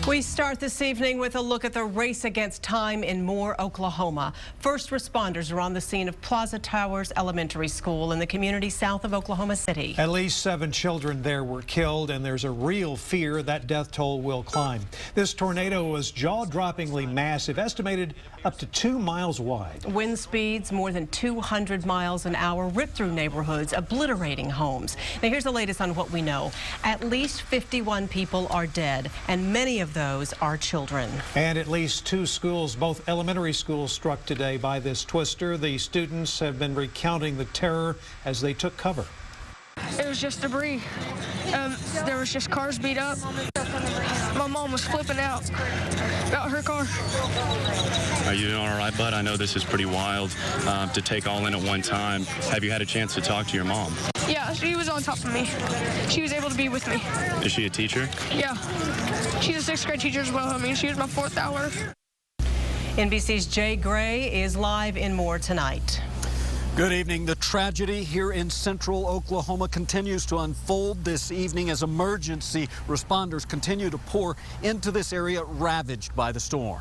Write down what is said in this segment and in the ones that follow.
We start this evening with a look at the race against time in Moore, Oklahoma. First responders are on the scene of Plaza Towers Elementary School in the community south of Oklahoma City. At least 7 children there were killed, and there's a real fear that death toll will climb. This tornado was jaw-droppingly massive, estimated up to 2 miles wide. Wind speeds more than 200 miles an hour ripped through neighborhoods, obliterating homes. Now here's the latest on what we know. At least 51 people are dead, and many of those are children. And at least 2 schools, both elementary schools, struck today by this twister. The students have been recounting the terror as they took cover. It was just debris. There was just cars beat up. My mom was flipping out about her car. Are you doing all right, bud? I know this is pretty wild to take all in at one time. Have you had a chance to talk to your mom? Yeah, she was on top of me. She was able to be with me. Is she a teacher? Yeah. She's a 6th grade teacher as well. I mean, she was my 4th hour. NBC's Jay Gray is live in Moore tonight. Good evening. The tragedy here in central Oklahoma continues to unfold this evening as emergency responders continue to pour into this area ravaged by the storm.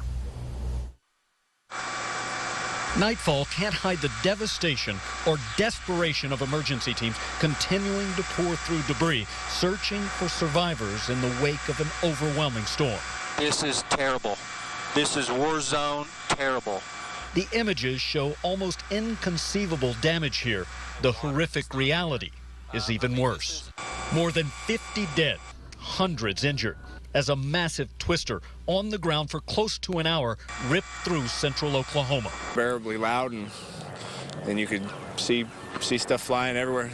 Nightfall can't hide the devastation or desperation of emergency teams continuing to pour through debris, searching for survivors in the wake of an overwhelming storm. This is terrible. This is war zone terrible. The images show almost inconceivable damage here. The horrific reality is even worse. More than 50 dead, hundreds injured, as a massive twister on the ground for close to an hour ripped through central Oklahoma. Bearably loud, and you could see stuff flying everywhere.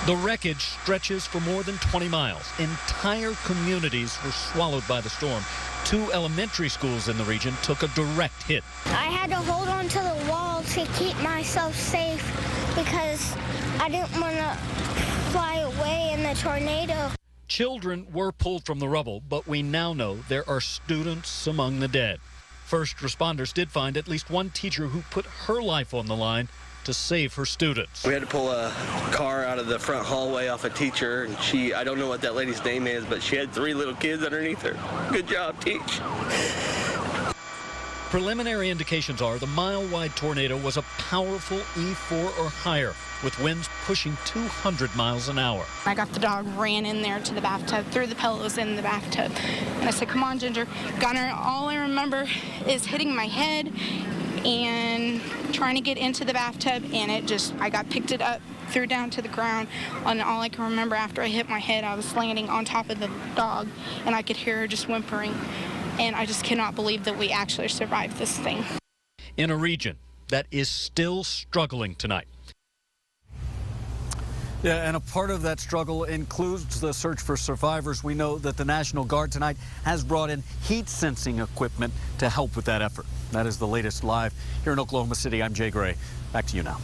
The wreckage stretches for more than 20 miles. Entire communities were swallowed by the storm. 2 elementary schools in the region took a direct hit. I had to hold on to the wall to keep myself safe because I didn't want to fly away in the tornado. Children were pulled from the rubble, but we now know there are students among the dead. First responders did find at least one teacher who put her life on the line to save her students. We had to pull a car out of the front hallway off a teacher, and I don't know what that lady's name is, but she had 3 little kids underneath her. Good job, teach. Preliminary indications are the mile-wide tornado was a powerful E4 or higher, with winds pushing 200 miles an hour. I got the dog, ran in there to the bathtub, threw the pillows in the bathtub, and I said, "Come on, Ginger." Got her. All I remember is hitting my head and trying to get into the bathtub, and I got picked it up, threw down to the ground, and all I can remember after I hit my head, I was landing on top of the dog, and I could hear her just whimpering, and I just cannot believe that we actually survived this thing. In a region that is still struggling tonight. Yeah, and a part of that struggle includes the search for survivors. We know that the National Guard tonight has brought in heat-sensing equipment to help with that effort. That is the latest live here in Oklahoma City. I'm Jay Gray. Back to you now.